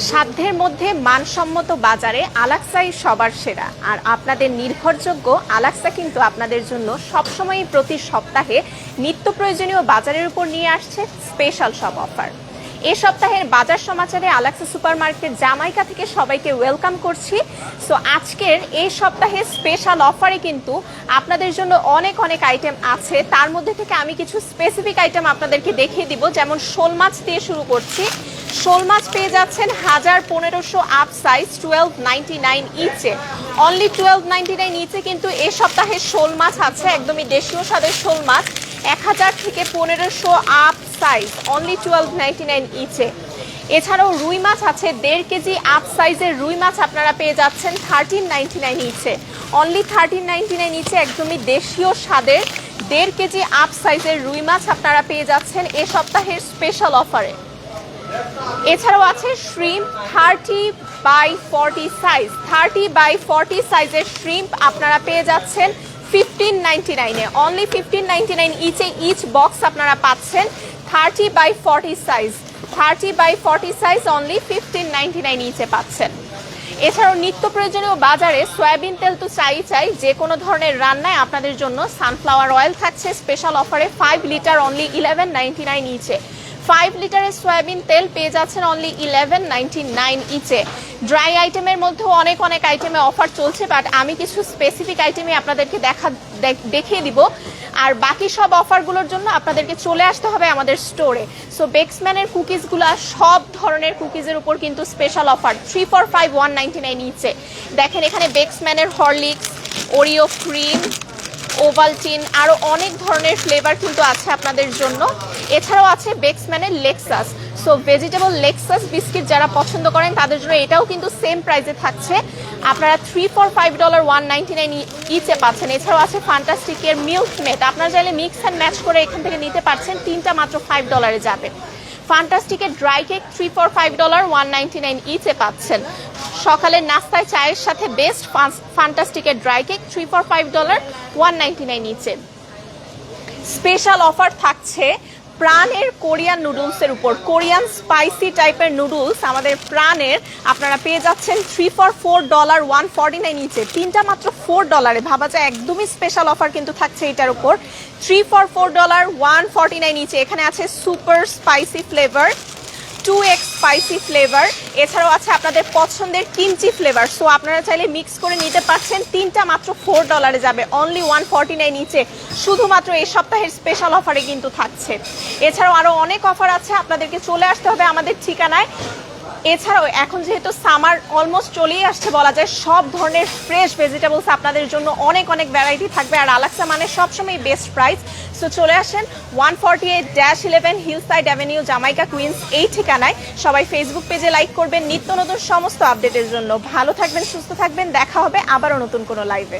সাধ্যের মধ্যে মানসম্মত বাজারে আলাক্সাই সবার সেরা। আর আপনাদের নির্ভরযোগ্য আলাক্সা কিন্তু আপনাদের জন্য সবসময় প্রতি সপ্তাহে নিত্য প্রয়োজনীয় বাজারের উপর নিয়ে আসছে স্পেশাল সব অফার। এ সপ্তাহের বাজার সমাচারে আলাক্সা সুপারমার্কেট জামাইকা থেকে সবাইকে ওয়েলকাম করছি। সো আজকের এই সপ্তাহের স্পেশাল অফারে কিন্তু আপনাদের জন্য অনেক অনেক আইটেম আছে। তার মধ্যে থেকে আমি কিছু স্পেসিফিক আইটেম আপনাদেরকে দেখিয়ে দিব। যেমন শোল মাছ দিয়ে শুরু করছি। শোল মাছ পেয়ে যাচ্ছেন 1500 আপ সাইজ 12.99 ইচে। অনলি 12.99 ইচে কিন্তু এ সপ্তাহে শোল মাছ আছে, একদমই দেশীয় স্বাদের শোল মাছ। 1000 থেকে 1500 আপ সাইজ অনলি 12.99 ইচে। এছাড়াও রুই মাছ আছে 1.5 কেজি আপ সাইজের রুই মাছ আপনারা পেয়ে যাচ্ছেন 13.99 ইচে। অনলি 13.99 ইচে একদমই দেশীয় স্বাদের 1.5 কেজি আপ সাইজের রুই মাছ আপনারা পেয়ে যাচ্ছেন এ সপ্তাহের স্পেশাল অফারে। এছাড়াও আছে শ্রিম্প 30/40 সাইজ, 30/40 সাইজের শ্রিম্প আপনারা পেয়ে যাচ্ছেন 15.99 এ। অনলি 15.99 ইচে ইচ বক্স আপনারা পাচ্ছেন 30/40 সাইজ, 30/40 সাইজ অনলি 15.99 ইচে পাচ্ছেন। এছাড়াও নিত্য প্রয়োজনীয় বাজারে সয়াবিন তেল তো চাই, যে কোনো ধরনের রান্নায় আপনাদের জন্য সানফ্লাওয়ার অয়েল থাকছে স্পেশাল অফারে 5 লিটার অনলি 11.99 ইচে। 5 লিটারের সয়াবিন তেল পেয়ে যাচ্ছেন অনলি 11.99 ইচে। ড্রাই আইটেমের মধ্যেও অনেক অনেক আইটেমে অফার চলছে, বাট আমি কিছু স্পেসিফিক আইটেমে আপনাদেরকে দেখিয়ে দিব। আর বাকি সব অফারগুলোর জন্য আপনাদেরকে চলে আসতে হবে আমাদের স্টোরে। সো বেক্সম্যানের কুকিজগুলো সব ধরনের কুকিজের উপর কিন্তু স্পেশাল অফার 3 for 5 199 ইচে। দেখেন এখানে বেক্সম্যানের হরলিক্স, ওরিও ক্রিম, ওভালটিন আরও অনেক ধরনের ফ্লেভার কিন্তু আছে আপনাদের জন্য। এছাড়াও আছে বেক্সম্যানের Lexus. So vegetable Lexus biscuit যারা পছন্দ করেন তাদের জন্য এটাও কিন্তু সেম প্রাইসে থাকছে। আপনারা 3 for $5 199 ইচে পাচ্ছেন। এছাড়াও আছে ফান্টাস্টিকের মিল্ক মেড, আপনারা চাইলে মিক্স অ্যান্ড ম্যাচ করে এখান থেকে নিতে পারছেন, 3টা মাত্র $5 যাবে। ফান্টাস্টিকের ড্রাই কেক 3 for $5 199 ইচে পাচ্ছেন। সকালের নাস্তায় চায়ের সাথে বেস্ট ফান্টাস্টিকের ড্রাই কেক 3 for $5 199 ইচে। স্পেশাল অফার থাকছে প্রাণের কোরিয়ান নুডলসের উপর। কোরিয়ান স্পাইসি টাইপের নুডলস আমাদের প্রাণের আপনারা পেয়ে যাচ্ছেন 3 for $4 149 ইচে। 3টা মাত্র $4, ভাবা যায় একদমই স্পেশাল অফার কিন্তু থাকছে এটার উপর 3 for $4 149 ইচে। এখানে আছে super spicy flavour, 2x spicy flavour, এছাড়াও আছে আপনাদের পছন্দের কিমচি ফ্লেভার। সো আপনারা চাইলে মিক্স করে নিতে পারছেন, 3টা মাত্র $4 যাবে অনলি 149 ইচে। শুধুমাত্র এই সপ্তাহের স্পেশাল অফারে কিন্তু থাকছে। এছাড়াও আরও অনেক অফার আছে, আপনাদেরকে চলে আসতে হবে আমাদের ঠিকানায়। এছাড়াও এখন যেহেতু সামার অলমোস্ট চলেই আসছে বলা যায়, সব ধরনের ফ্রেশ ভেজিটেবলস আপনাদের জন্য অনেক অনেক ভ্যারাইটি থাকবে। আর আলাক্সা মানে সবসময় বেস্ট প্রাইস। সো চলে আসেন 148-11 হিলসাইড অ্যাভিনিউ জামাইকা কুইন্স এই ঠিকানায়। সবাই ফেসবুক পেজে লাইক করবেন নিত্য নতুন সমস্ত আপডেটের জন্য। ভালো থাকবেন, সুস্থ থাকবেন, দেখা হবে আবারও নতুন কোনো লাইভে।